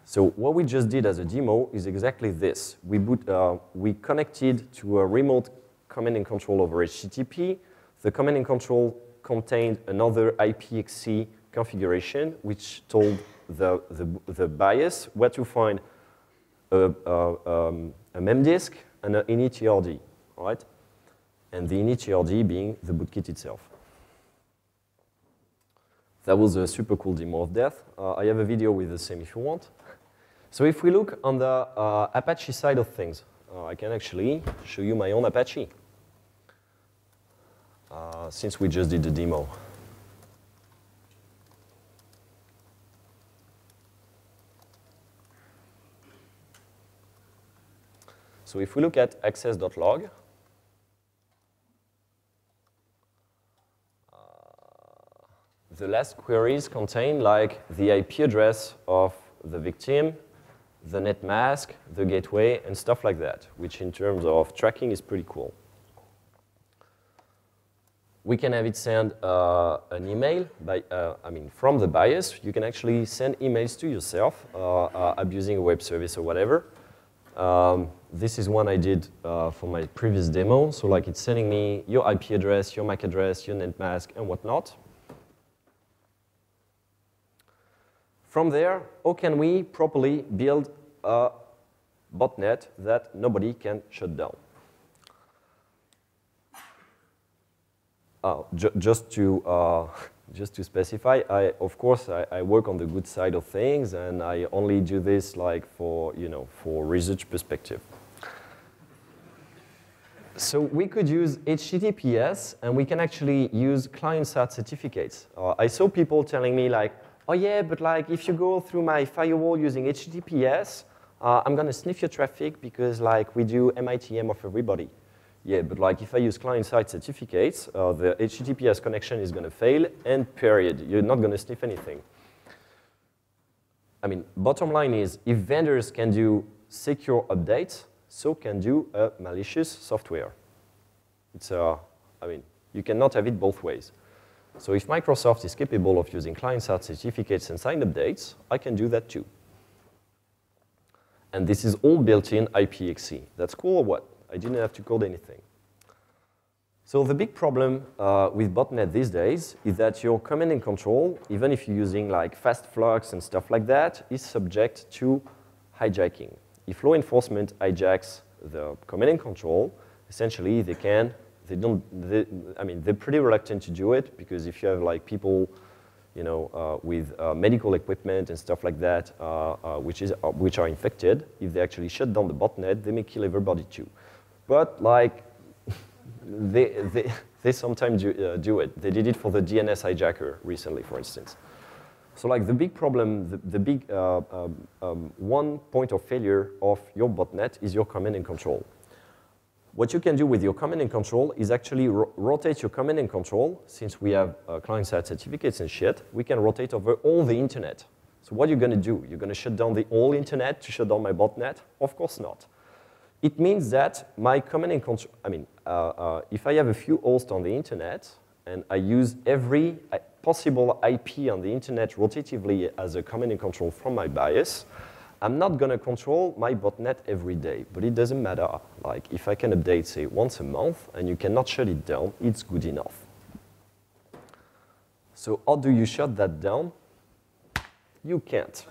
So what we just did as a demo is exactly this. We connected to a remote command and control over HTTP. The command and control contained another IPXC configuration, which told the BIOS where to find a mem disk and an init.rd, right? And the init.rd being the bootkit itself. That was a super cool demo of that. I have a video with the same if you want. So if we look on the Apache side of things, I can actually show you my own Apache, since we just did the demo. So if we look at access.log, the last queries contain like the IP address of the victim, the net mask, the gateway, and stuff like that, which in terms of tracking is pretty cool. We can have it send an email from the BIOS. You can actually send emails to yourself abusing a web service or whatever. This is one I did for my previous demo. So like it's sending me your IP address, your MAC address, your net mask, and whatnot. From there, how can we properly build a botnet that nobody can shut down? Just to specify, of course, I work on the good side of things, and I only do this like for research perspective. So we could use HTTPS, and we can actually use client-side certificates. I saw people telling me like, oh yeah, but like if you go through my firewall using HTTPS, I'm gonna sniff your traffic because like we do MITM of everybody. Yeah, but like if I use client-side certificates, the HTTPS connection is gonna fail, and period. You're not gonna sniff anything. I mean, bottom line is, if vendors can do secure updates, so can do a malicious software. It's you cannot have it both ways. So if Microsoft is capable of using client-side certificates and signed updates, I can do that too. And this is all built in IPXC. That's cool or what? I didn't have to code anything. So the big problem with botnet these days is that your command and control, even if you're using like fast flux and stuff like that, is subject to hijacking. If law enforcement hijacks the command and control, essentially they're pretty reluctant to do it, because if you have like people, with medical equipment and stuff like that, which are infected, if they actually shut down the botnet, they may kill everybody too. But like, they sometimes do it. They did it for the DNS hijacker recently, for instance. So like the big problem, the big one point of failure of your botnet is your command and control. What you can do with your command and control is actually rotate your command and control. Since we have client-side certificates and shit, we can rotate over all the internet. So what are you going to do? You're going to shut down the whole internet to shut down my botnet? Of course not. It means that my command and control, if I have a few hosts on the internet and I use every possible IP on the internet rotatively as a command and control from my BIOS, I'm not going to control my botnet every day, but it doesn't matter. Like if I can update, say, once a month and you cannot shut it down, it's good enough. So how do you shut that down? You can't.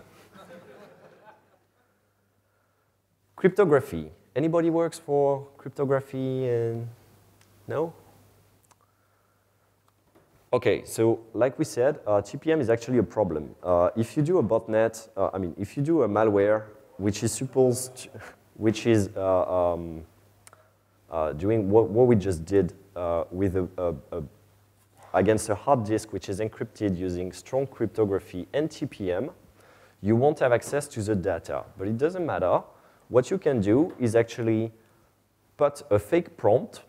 Cryptography. Anybody works for cryptography and no? Okay, so like we said, TPM is actually a problem. If you do a botnet, if you do a malware which is doing what we just did with against a hard disk which is encrypted using strong cryptography and TPM, you won't have access to the data. But it doesn't matter. What you can do is actually put a fake prompt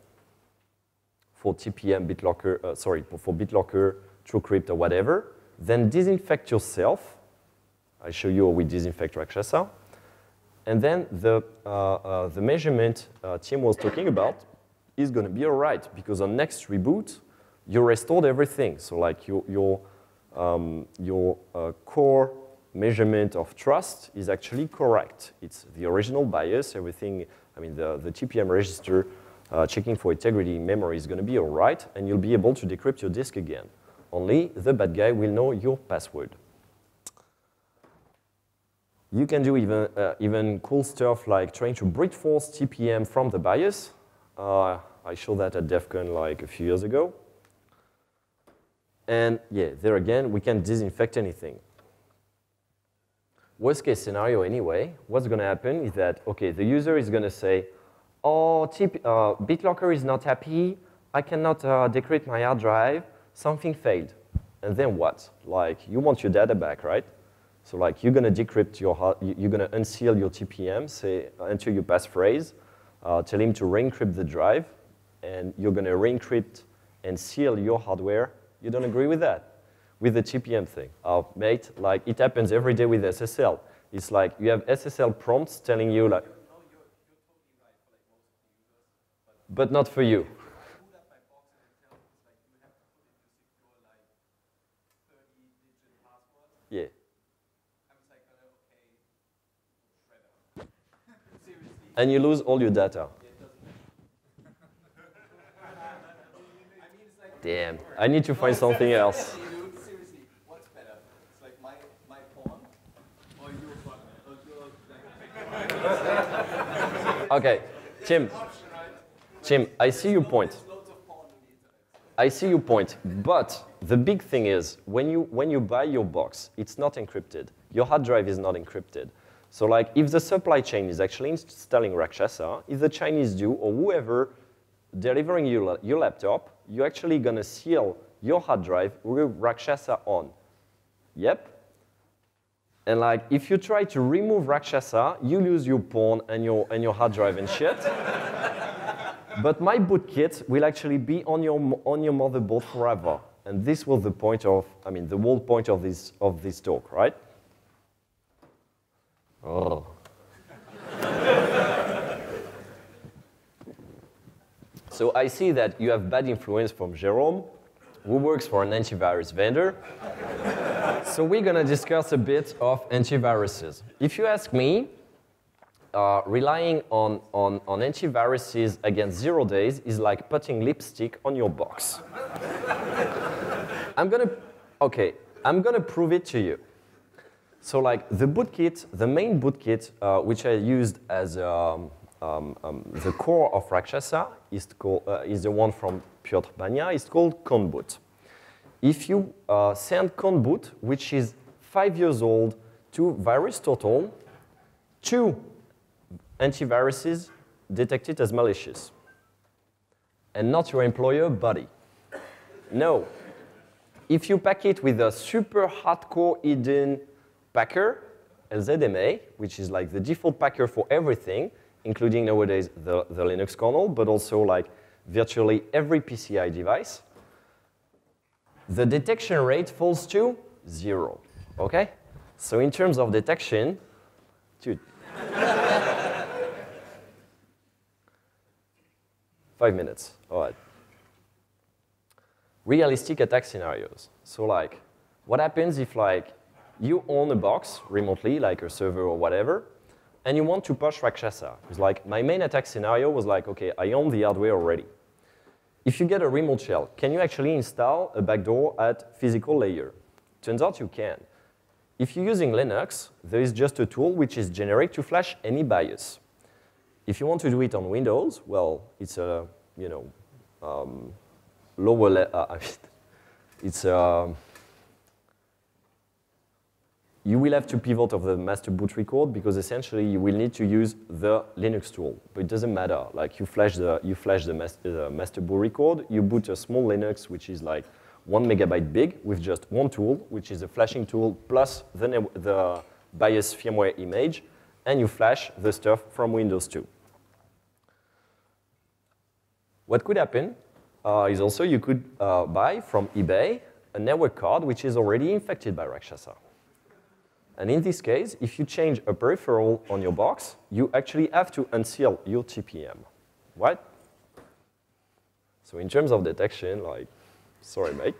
for TPM, BitLocker, for BitLocker, TrueCrypt, or whatever, then disinfect yourself. I show you how we disinfect Rakshasa. And then the measurement Tim was talking about is going to be all right, because on next reboot, you restored everything. So like your core measurement of trust is actually correct. It's the original BIOS, everything, I mean, the TPM register checking for integrity in memory is going to be all right, and you'll be able to decrypt your disk again. Only the bad guy will know your password. You can do even cool stuff like trying to brute force TPM from the BIOS. I showed that at DEF CON like a few years ago. And yeah, there again, we can disinfect anything. Worst case scenario anyway, what's going to happen is that, okay, the user is going to say, oh, BitLocker is not happy, I cannot decrypt my hard drive, something failed. And then what? Like, you want your data back, right? So like, you're going to decrypt your, you're going to unseal your TPM, say, enter your passphrase, tell him to re-encrypt the drive, and you're going to re-encrypt and seal your hardware. You don't agree with that? With the TPM thing. Mate, like, it happens every day with SSL. It's like, you have SSL prompts telling you, like, but not for you. Yeah. And you lose all your data. Damn, I need to find something else. Seriously, what's better? It's like my pawn or your pawn? Okay, Tim, I see your point. I see your point, but the big thing is when you buy your box, it's not encrypted. Your hard drive is not encrypted. So like if the supply chain is actually installing Rakshasa, if the Chinese do or whoever delivering you your laptop, you're actually going to seal your hard drive with Rakshasa on. Yep. And like, if you try to remove Rakshasa, you lose your pawn and your hard drive and shit. But my bootkit will actually be on your motherboard forever. And this was the point of, I mean, the whole point of this talk, right? Oh. So I see that you have bad influence from Jerome, who works for an antivirus vendor. So we're going to discuss a bit of antiviruses. If you ask me, relying on antiviruses against 0 days is like putting lipstick on your box. I'm going to prove it to you. So like the bootkit, the main bootkit, which I used as the core of Rakshasa is the one from Piotr Bania. It's called Conboot. If you send Conboot, which is 5 years old, to VirusTotal, 2 antiviruses detect it as malicious. And not your employer, buddy. No. If you pack it with a super hardcore hidden packer, LZMA, which is like the default packer for everything, including nowadays the Linux kernel, but also like virtually every PCI device, the detection rate falls to 0, okay? So in terms of detection, dude. 5 minutes, all right. Realistic attack scenarios. So like, what happens if like you own a box remotely, like a server or whatever, and you want to push Rakshasa? It's like, my main attack scenario was like, okay, I own the hardware already. If you get a remote shell, can you actually install a backdoor at physical layer? Turns out you can. If you're using Linux, there is just a tool which is generic to flash any BIOS. If you want to do it on Windows, well, it's a, lower, it's you will have to pivot of the master boot record because essentially you will need to use the Linux tool. But it doesn't matter. Like you flash the master boot record, you boot a small Linux which is like 1 megabyte big with just one tool, which is a flashing tool plus the BIOS firmware image, and you flash the stuff from Windows 2. What could happen is also you could buy from eBay a network card which is already infected by Rakshasa. And in this case, if you change a peripheral on your box, you actually have to unseal your TPM, right? So in terms of detection, like, sorry, mate.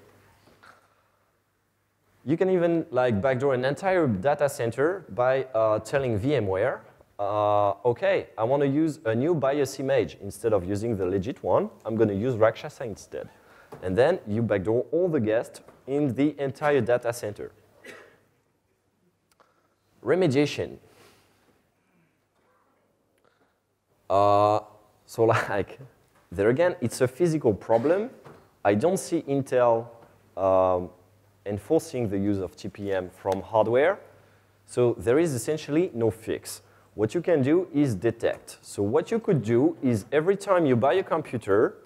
You can even like backdoor an entire data center by telling VMware, okay, I want to use a new BIOS image. Instead of using the legit one, I'm going to use Rakshasa instead. And then you backdoor all the guests in the entire data center. Remediation. So like, there again, it's a physical problem. I don't see Intel enforcing the use of TPM from hardware. So there is essentially no fix. What you can do is detect. So what you could do is every time you buy a computer,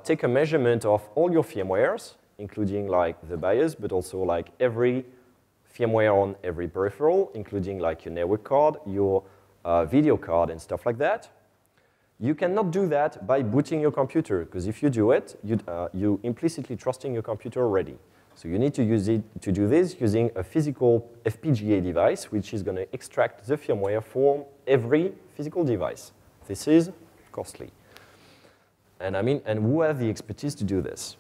take a measurement of all your firmwares, including like the BIOS, but also like every firmware on every peripheral, including like your network card, your video card, and stuff like that. You cannot do that by booting your computer, because if you do it, you implicitly trusting your computer already. So you need to use it to do this using a physical FPGA device, which is going to extract the firmware from every physical device. This is costly. And I mean, and who has the expertise to do this?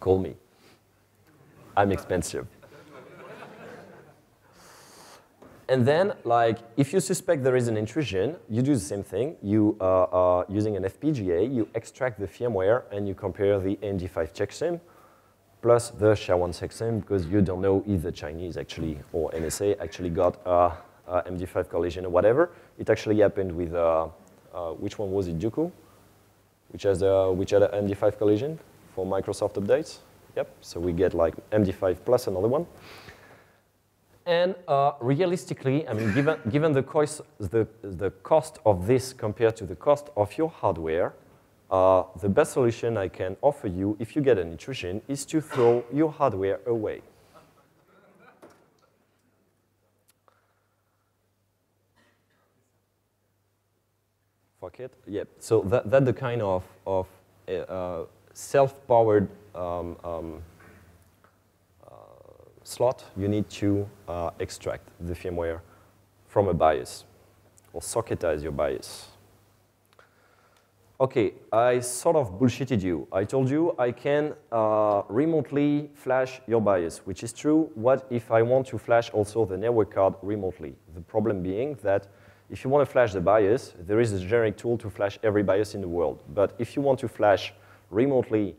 Call me. I'm expensive. And then, like, if you suspect there is an intrusion, you do the same thing. You, using an FPGA, you extract the firmware and you compare the MD5 checksum plus the SHA-1 checksum, because you don't know if the Chinese actually, or NSA actually got MD5 collision or whatever. It actually happened with, which one was it, Juku? Which had an MD5 collision for Microsoft updates. Yep, so we get like MD5 plus another one. And realistically, I mean, given the cost of this compared to the cost of your hardware, the best solution I can offer you if you get an intrusion is to throw your hardware away. Fuck it. Yep. So that's the kind of self-powered slot you need to extract the firmware from a BIOS or socketize your BIOS. Okay, I sort of bullshitted you. I told you I can remotely flash your BIOS, which is true. What if I want to flash also the network card remotely? The problem being that if you want to flash the BIOS, there is a generic tool to flash every BIOS in the world. But if you want to flash remotely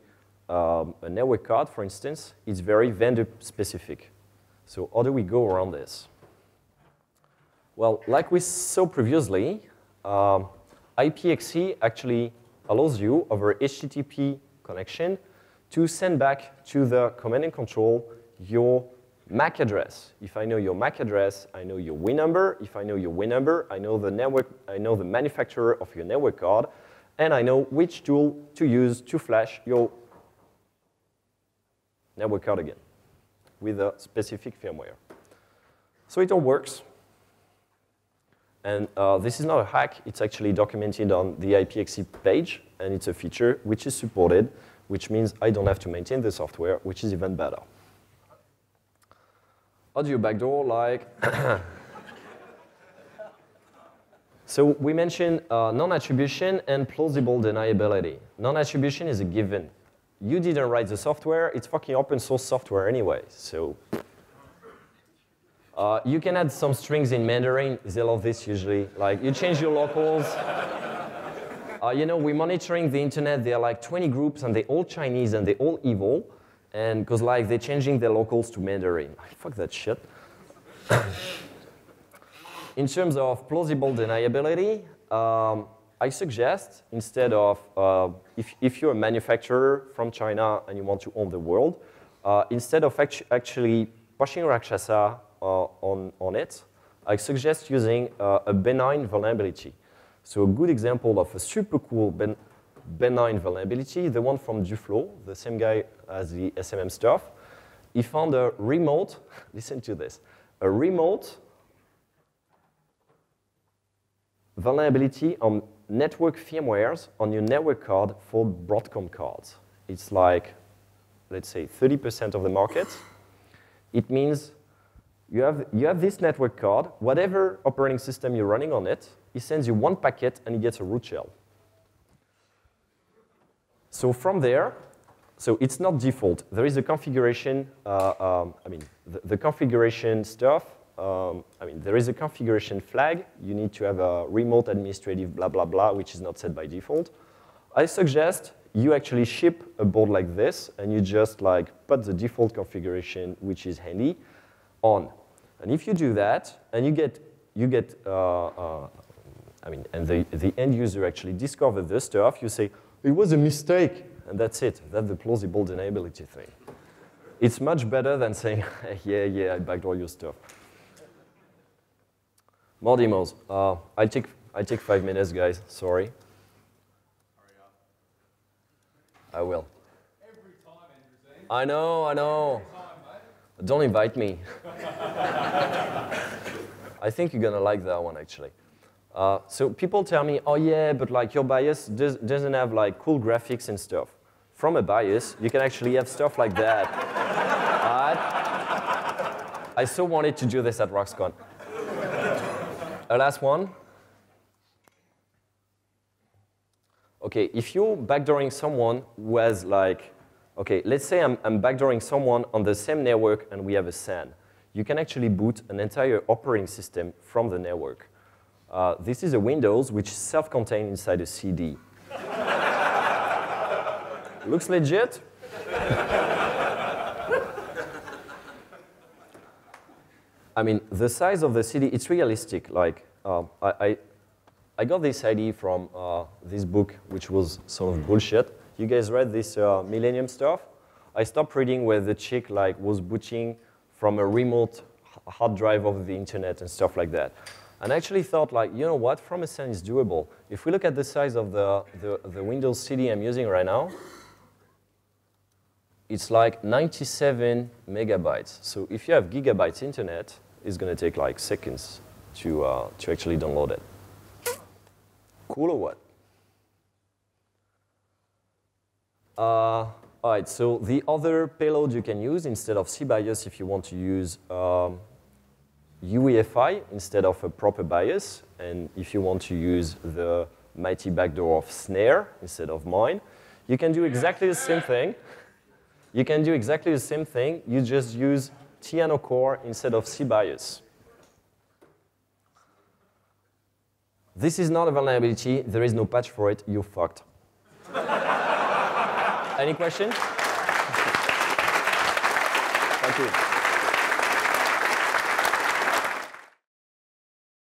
a network card, for instance, it's very vendor specific. So how do we go around this? Well, like we saw previously, IPXE actually allows you over HTTP connection to send back to the command and control your MAC address. If I know your MAC address, I know your WIN number. If I know your WIN number, I know the network, I know the manufacturer of your network card, and I know which tool to use to flash your network card again with a specific firmware. So it all works. And this is not a hack. It's actually documented on the IPXE page, and it's a feature which is supported, which means I don't have to maintain the software, which is even better. How do you backdoor? Like, so we mentioned non-attribution and plausible deniability. Non-attribution is a given. You didn't write the software. It's fucking open source software anyway. So you can add some strings in Mandarin. They love this usually. Like, you change your locals. You know, we're monitoring the internet. There are like 20 groups, and they're all Chinese, and they're all evil. And because like they're changing their locals to Mandarin. Fuck that shit. In terms of plausible deniability, I suggest instead of, if you're a manufacturer from China and you want to own the world, instead of actually pushing Rakshasa on it, I suggest using a benign vulnerability. So a good example of a super cool benign vulnerability, the one from Duflo, the same guy as the SMM stuff, he found a remote, listen to this, a remote vulnerability on network firmwares on your network card for Broadcom cards. It's like, let's say, 30% of the market. It means you have this network card, whatever operating system you're running on it, he sends you one packet and he gets a root shell. So from there, So it's not default. There is a configuration, I mean, the configuration stuff, I mean, there is a configuration flag. You need to have a remote administrative blah, blah, blah, which is not set by default. I suggest you actually ship a board like this, and you just like put the default configuration, which is handy, on. And if you do that, and you get I mean, and the end user actually discovered this stuff, you say, it was a mistake. And that's it. That's the plausible deniability thing. It's much better than saying, yeah, I backdoor your stuff. More demos. I take 5 minutes, guys. Sorry. Hurry up. I will. Every time, Andrew. I know. Every time, mate. Don't invite me. I think you're gonna like that one, actually. So people tell me, oh yeah, but like your bias doesn't have like cool graphics and stuff. From a bias, you can actually have stuff like that. I so wanted to do this at Ruxcon. A last one. Okay, if you're backdooring someone who has like, okay, let's say I'm backdooring someone on the same network and we have a SAN. You can actually boot an entire operating system from the network. This is a Windows which is self-contained inside a CD. Looks legit. I mean, the size of the CD, it's realistic. Like, I got this idea from this book, which was sort of bullshit. You guys read this Millennium stuff? I stopped reading where the chick like was booting from a remote hard drive over the internet and stuff like that. And I actually thought, like, you know what? From a SAN is doable. If we look at the size of the Windows CD I'm using right now, it's like 97 megabytes. So if you have gigabytes internet, it's going to take like seconds to actually download it. Cool or what? All right, so the other payload you can use instead of cBIOS, if you want to use UEFI instead of a proper BIOS, and if you want to use the mighty backdoor of snare instead of mine, you can do exactly the same thing. You can do exactly the same thing. You just use Tiano Core instead of cBIOS. This is not a vulnerability. There is no patch for it. You're fucked. Any questions? Thank you.